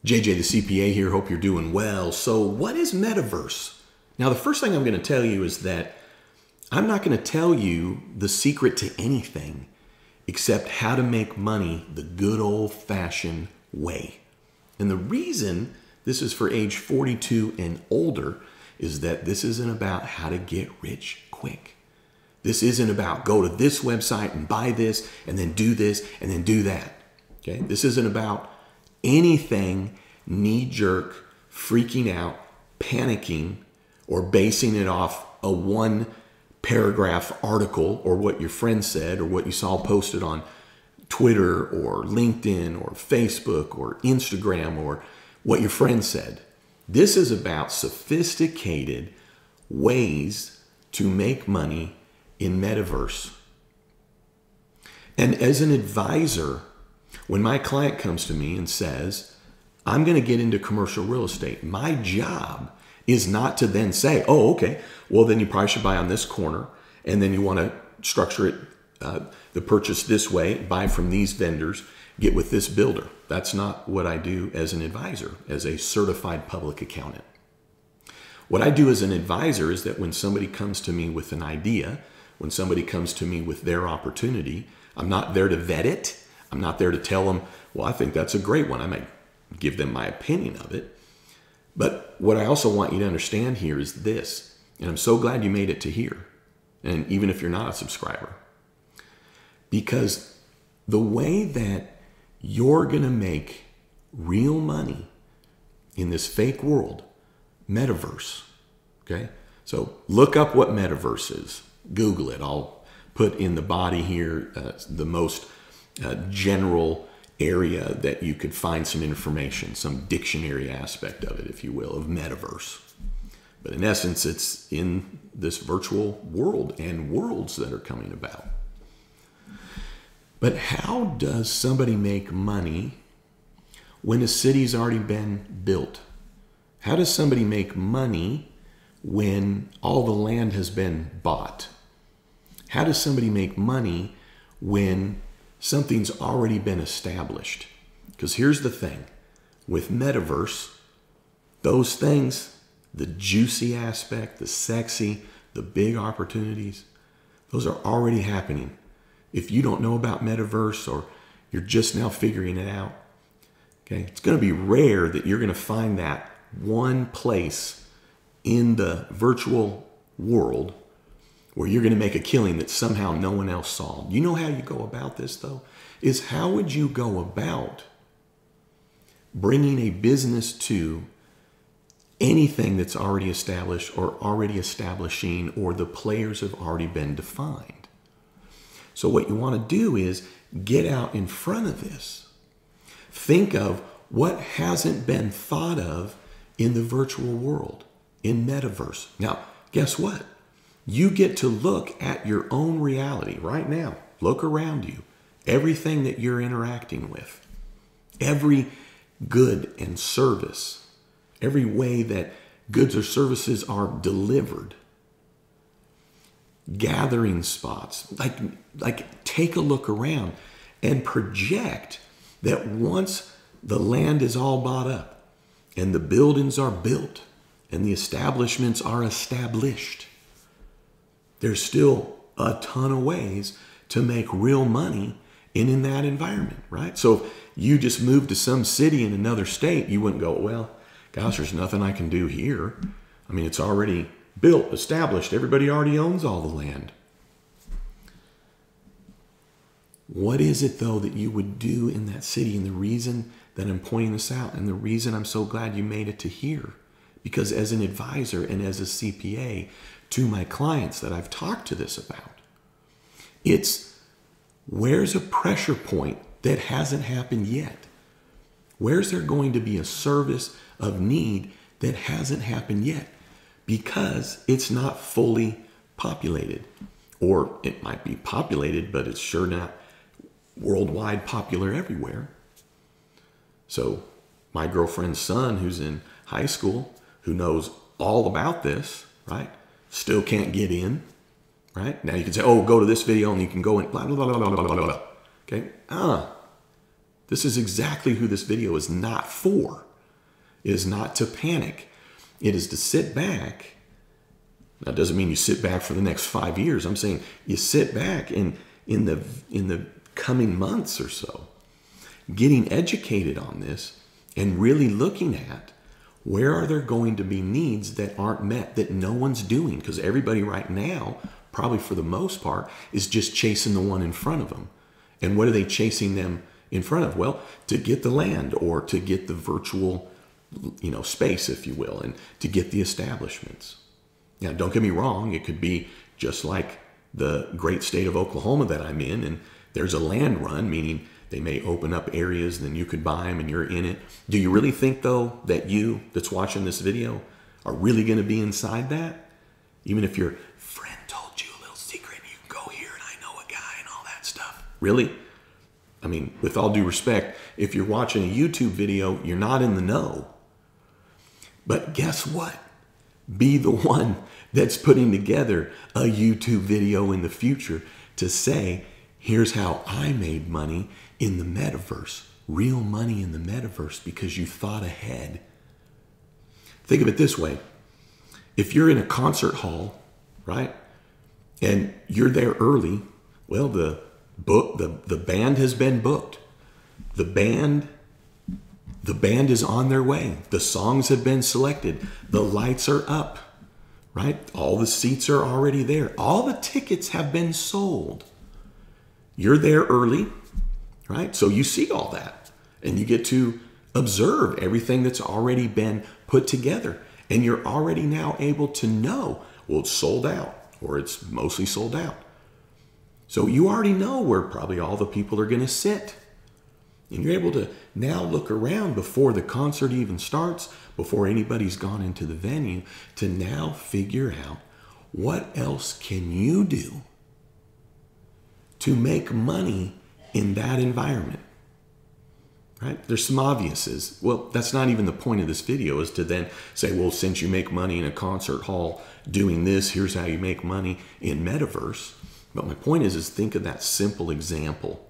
JJ the CPA here, hope you're doing well. So what is Metaverse? Now the first thing I'm going to tell you is that I'm not going to tell you the secret to anything except how to make money the good old-fashioned way. And the reason this is for age 42 and older is that this isn't about how to get rich quick. This isn't about go to this website and buy this and then do this and then do that. Okay? This isn't about anything knee-jerk, freaking out, panicking, or basing it off a one-paragraph article or what your friend said or what you saw posted on Twitter or LinkedIn or Facebook or Instagram or what your friend said. This is about sophisticated ways to make money in Metaverse. And as an advisor, when my client comes to me and says, I'm going to get into commercial real estate, my job is not to then say, oh, okay, well, then you probably should buy on this corner, and then you want to structure it, the purchase this way, buy from these vendors, get with this builder. That's not what I do as an advisor, as a certified public accountant. What I do as an advisor is that when somebody comes to me with an idea, when somebody comes to me with their opportunity, I'm not there to vet it. I'm not there to tell them, well, I think that's a great one. I might give them my opinion of it. But what I also want you to understand here is this, and I'm so glad you made it to here, and even if you're not a subscriber, because the way that you're going to make real money in this fake world, Metaverse, okay? So look up what Metaverse is. Google it. I'll put in the body here the most general area that you could find some information, some dictionary aspect of it, if you will, of Metaverse. But in essence, it's in this virtual world and worlds that are coming about. But how does somebody make money when a city's already been built? How does somebody make money when all the land has been bought? How does somebody make money when something's already been established? Because here's the thing. With Metaverse, those things, the juicy aspect, the sexy, the big opportunities, those are already happening. If you don't know about Metaverse or you're just now figuring it out, okay, it's going to be rare that you're going to find that one place in the virtual world where you're going to make a killing that somehow no one else saw. You know how you go about this, though? Is how would you go about bringing a business to anything that's already established or already establishing or the players have already been defined? So what you want to do is get out in front of this. Think of what hasn't been thought of in the virtual world, in Metaverse. Now, guess what? You get to look at your own reality right now. Look around you. Everything that you're interacting with. Every good and service. Every way that goods or services are delivered. Gathering spots. Like take a look around and project that once the land is all bought up and the buildings are built and the establishments are established, there's still a ton of ways to make real money in that environment, right? So if you just moved to some city in another state, you wouldn't go, well, gosh, there's nothing I can do here. I mean, it's already built, established. Everybody already owns all the land. What is it, though, that you would do in that city? And the reason that I'm pointing this out and the reason I'm so glad you made it to here, because as an advisor and as a CPA to my clients that I've talked to this about, it's where's a pressure point that hasn't happened yet? Where's there going to be a service of need that hasn't happened yet? Because it's not fully populated. Or it might be populated, but it's sure not worldwide popular everywhere. So my girlfriend's son, who's in high school, who knows all about this, right? Still can't get in, right? Now you can say, oh, go to this video and you can go in, blah, blah, blah, blah, blah, blah, blah. Okay? This is exactly who this video is not for. is not to panic. It is to sit back. That doesn't mean you sit back for the next 5 years. I'm saying you sit back and in the coming months or so, getting educated on this and really looking at where are there going to be needs that aren't met, that no one's doing, because everybody right now, probably for the most part, is just chasing the one in front of them. And what are they chasing them in front of? Well, to get the land or to get the virtual, space, if you will, and to get the establishments. Now, don't get me wrong. It could be just like the great state of Oklahoma that I'm in, and there's a land run, meaning they may open up areas, then you could buy them and you're in it. Do you really think, though, that you that's watching this video are really going to be inside that? Even if your friend told you a little secret, you can go here and I know a guy and all that stuff. Really? I mean, with all due respect, if you're watching a YouTube video, you're not in the know. But guess what? Be the one that's putting together a YouTube video in the future to say, here's how I made money in the metaverse, real money in the metaverse, because you thought ahead. Think of it this way. If you're in a concert hall, right, and you're there early, well, the band has been booked. The band is on their way. The songs have been selected. The lights are up, right? All the seats are already there. All the tickets have been sold. You're there early, right? So you see all that and you get to observe everything that's already been put together. And you're already now able to know, well, it's sold out or it's mostly sold out. So you already know where probably all the people are going to sit. And you're able to now look around before the concert even starts, before anybody's gone into the venue, to now figure out what else can you do to make money in that environment, right? There's some obviouses. Well, that's not even the point of this video, is to then say, well, since you make money in a concert hall doing this, here's how you make money in Metaverse. But my point is think of that simple example.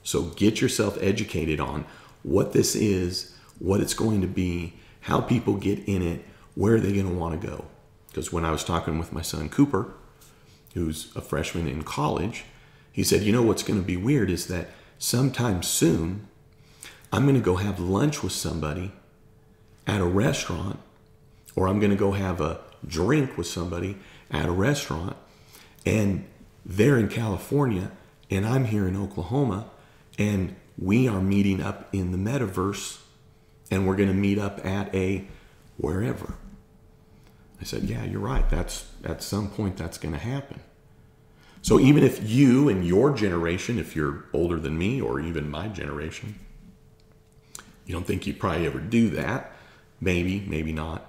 So get yourself educated on what this is, what it's going to be, how people get in it, where are they going to want to go. Because when I was talking with my son Cooper, who's a freshman in college, he said, what's going to be weird is that sometime soon, I'm going to go have lunch with somebody at a restaurant, or I'm going to go have a drink with somebody at a restaurant, and they're in California, and I'm here in Oklahoma, and we are meeting up in the metaverse, and we're going to meet up at a wherever. I said, yeah, you're right. That's at some point that's going to happen. So even if you and your generation, if you're older than me or even my generation, you don't think you'd probably ever do that. Maybe, maybe not.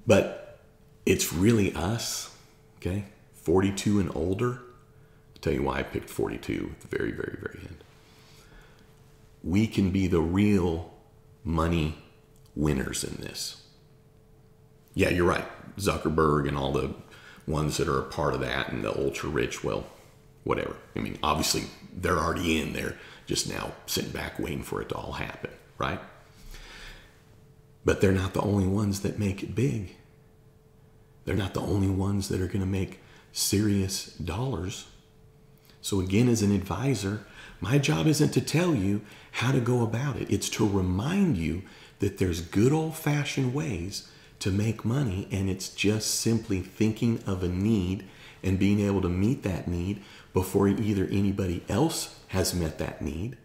But it's really us, okay? 42 and older. I'll tell you why I picked 42 at the very, very, very end. We can be the real money winners in this. Yeah, you're right. Zuckerberg and all the ones that are a part of that and the ultra rich, well, whatever. I mean, obviously they're already in there, just now sitting back waiting for it to all happen, right? But they're not the only ones that make it big. They're not the only ones that are going to make serious dollars. So again, as an advisor, my job isn't to tell you how to go about it. It's to remind you that there's good old-fashioned ways to make money, and it's just simply thinking of a need and being able to meet that need before either anybody else has met that need,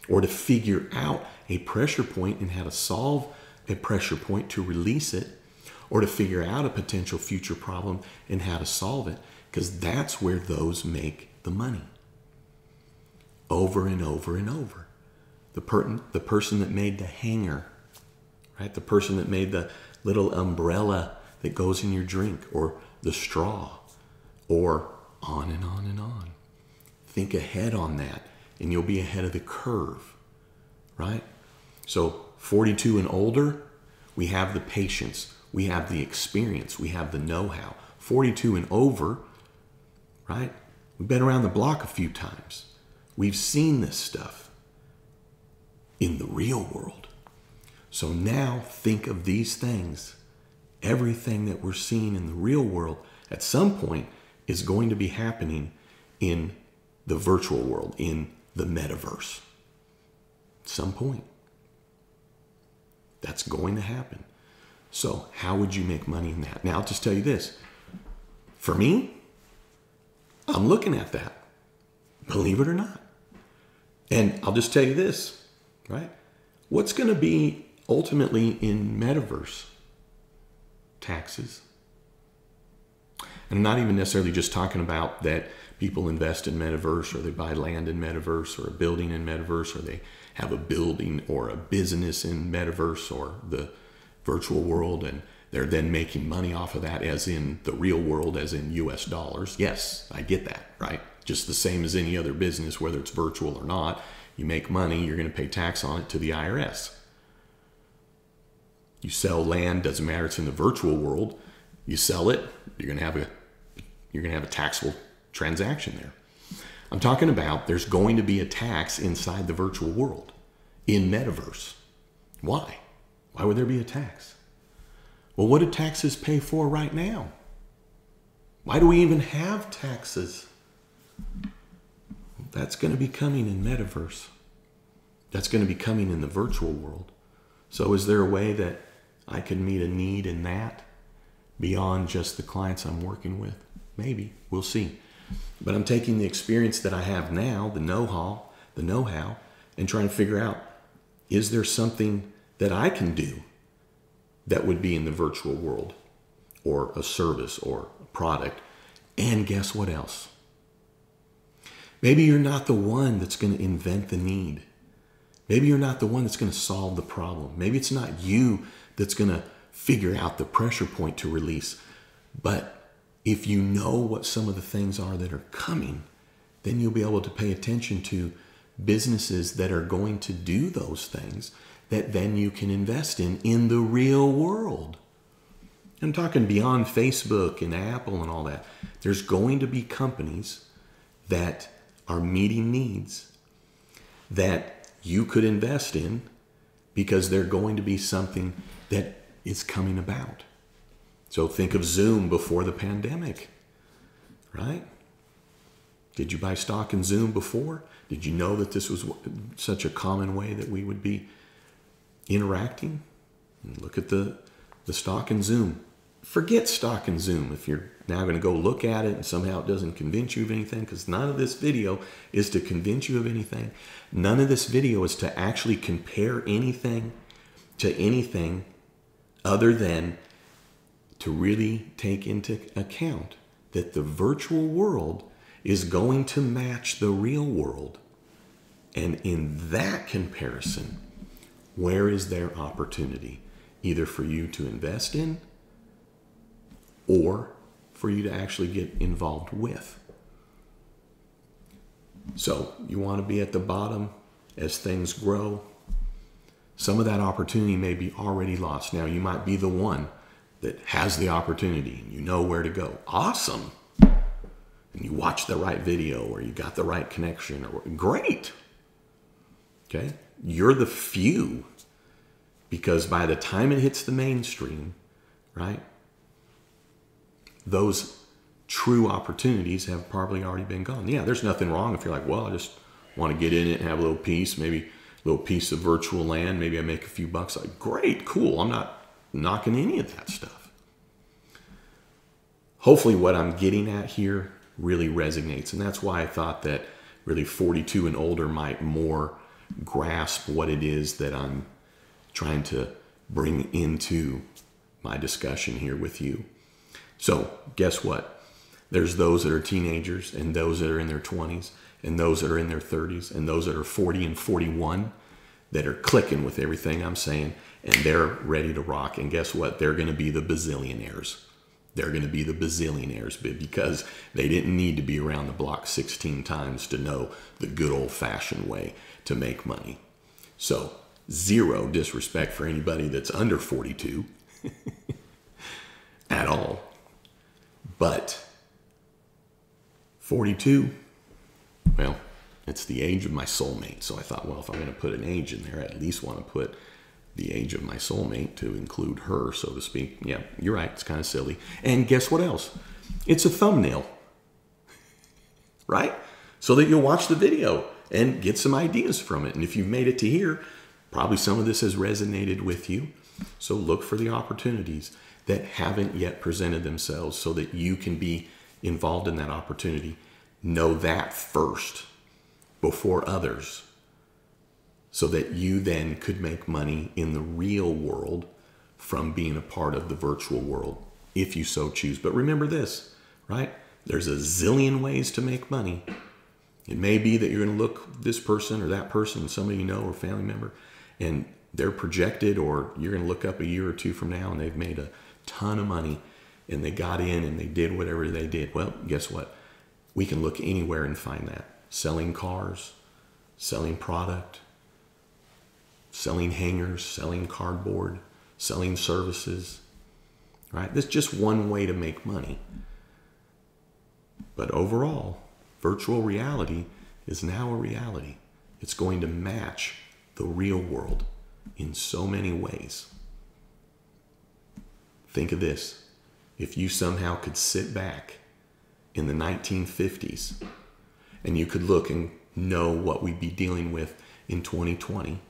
or to figure out a pressure point and how to solve a pressure point to release it, or to figure out a potential future problem and how to solve it, because that's where those make the money. Over and over and over. The person that made the hanger, right? The person that made the little umbrella that goes in your drink, or the straw, or on and on and on. Think ahead on that, and you'll be ahead of the curve, right? So 42 and older, we have the patience, we have the experience, we have the know-how. 42 and over, right? We've been around the block a few times. We've seen this stuff in the real world. So now think of these things. Everything that we're seeing in the real world at some point is going to be happening in the virtual world, in the metaverse. At some point. That's going to happen. So how would you make money in that? Now, I'll just tell you this. For me, I'm looking at that. Believe it or not. And I'll just tell you this, right? What's going to be ultimately in metaverse? Taxes. And I'm not even necessarily just talking about that people invest in metaverse, or they buy land in metaverse, or a building in metaverse, or they have a building or a business in metaverse or the virtual world, and they're then making money off of that as in the real world, as in US dollars. Yes, I get that, right? Just the same as any other business, whether it's virtual or not. You make money, you're going to pay tax on it to the IRS. You sell land, doesn't matter, it's in the virtual world. You sell it, you're going to have a taxable transaction there. I'm talking about there's going to be a tax inside the virtual world, in metaverse. Why? Why would there be a tax? Well, what do taxes pay for right now? Why do we even have taxes? That's going to be coming in metaverse. That's going to be coming in the virtual world. So is there a way that I can meet a need in that beyond just the clients I'm working with? Maybe. We'll see. But I'm taking the experience that I have now, the know-how, and trying to figure out, is there something that I can do that would be in the virtual world, or a service or a product? And guess what else? Maybe you're not the one that's going to invent the need. Maybe you're not the one that's going to solve the problem. Maybe it's not you that's going to figure out the pressure point to release. But if you know what some of the things are that are coming, then you'll be able to pay attention to businesses that are going to do those things that then you can invest in the real world. I'm talking beyond Facebook and Apple and all that. There's going to be companies that are meeting needs that you could invest in because they're going to be something that is coming about. So think of Zoom before the pandemic, right? Did you buy stock in Zoom before? Did you know that this was such a common way that we would be interacting? And look at the stock in Zoom. Forget stock in Zoom if you're now going to go look at it and somehow it doesn't convince you of anything, because none of this video is to convince you of anything. None of this video is to actually compare anything to anything other than to really take into account that the virtual world is going to match the real world. And in that comparison, where is there opportunity? Either for you to invest in or for you to actually get involved with. So you want to be at the bottom as things grow. Some of that opportunity may be already lost. Now you might be the one that has the opportunity and you know where to go. Awesome. And you watch the right video or you got the right connection, or great. Okay. You're the few, because by the time it hits the mainstream, right, those true opportunities have probably already been gone. Yeah, there's nothing wrong if you're like, well, I just want to get in it and have a little piece, maybe a little piece of virtual land. Maybe I make a few bucks. Like, great, cool. I'm not knocking any of that stuff. Hopefully what I'm getting at here really resonates. And that's why I thought that really 42 and older might more grasp what it is that I'm trying to bring into my discussion here with you. So guess what? There's those that are teenagers, and those that are in their 20s, and those that are in their 30s, and those that are 40 and 41 that are clicking with everything I'm saying, and they're ready to rock. And guess what? They're going to be the bazillionaires. They're going to be the bazillionaires, because they didn't need to be around the block 16 times to know the good old-fashioned way to make money. So zero disrespect for anybody that's under 42 at all. But 42, well, it's the age of my soulmate. So I thought, well, if I'm going to put an age in there, I at least want to put the age of my soulmate to include her, so to speak. Yeah, you're right. It's kind of silly. And guess what else? It's a thumbnail, right? So that you'll watch the video and get some ideas from it. And if you've made it to here, probably some of this has resonated with you. So look for the opportunities that haven't yet presented themselves so that you can be involved in that opportunity. Know that first before others, so that you then could make money in the real world from being a part of the virtual world, if you so choose. But remember this, right? There's a zillion ways to make money. It may be that you're going to look this person or that person, somebody you know or family member, and they're projected, or you're going to look up a year or two from now and they've made a ton of money and they got in and they did whatever they did. Well, guess what? We can look anywhere and find that. Selling cars, selling product, selling hangers, selling cardboard, selling services, right? That's just one way to make money. But overall, virtual reality is now a reality. It's going to match the real world in so many ways. Think of this. If you somehow could sit back in the 1950s and you could look and know what we'd be dealing with in 2020,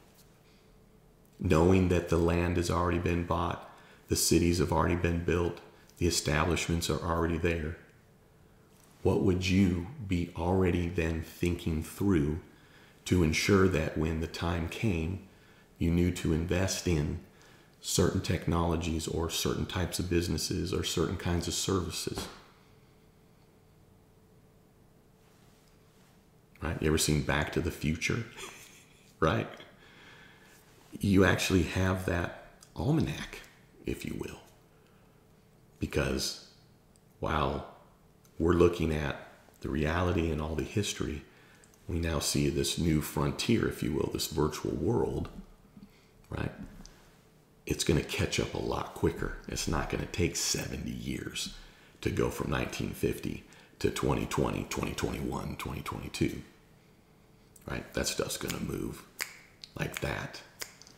knowing that the land has already been bought, the cities have already been built, the establishments are already there, what would you be already then thinking through to ensure that when the time came, you knew to invest in certain technologies or certain types of businesses or certain kinds of services? Right? You ever seen Back to the Future? Right? You actually have that almanac, if you will. Because while we're looking at the reality and all the history, we now see this new frontier, if you will, this virtual world, right? It's going to catch up a lot quicker. It's not going to take 70 years to go from 1950 to 2020, 2021, 2022, right? That stuff's going to move like that.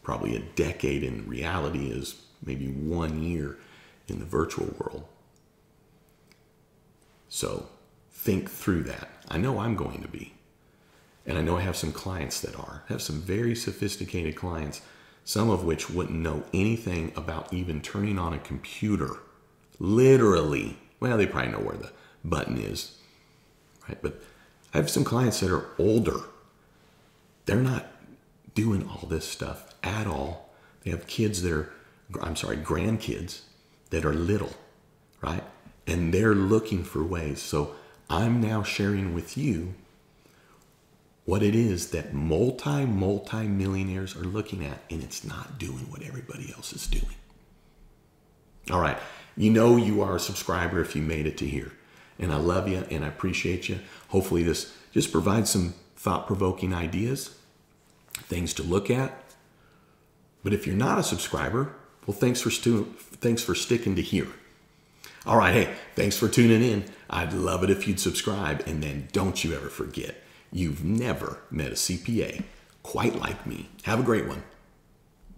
Probably a decade in reality is maybe 1 year in the virtual world. So think through that. I know I'm going to be. And I know I have some clients that are. I have some very sophisticated clients, some of which wouldn't know anything about even turning on a computer. Literally. Well, they probably know where the button is, right? But I have some clients that are older. They're not doing all this stuff at all. They have kids that are, grandkids that are little, right? And they're looking for ways. So I'm now sharing with you what it is that multi-millionaires are looking at, and it's not doing what everybody else is doing. All right. You know you are a subscriber if you made it to here. And I love you and I appreciate you. Hopefully this just provides some thought-provoking ideas, things to look at. But if you're not a subscriber, well, thanks for sticking to here. All right. Hey, thanks for tuning in. I'd love it if you'd subscribe. And then don't you ever forget, you've never met a CPA quite like me. Have a great one.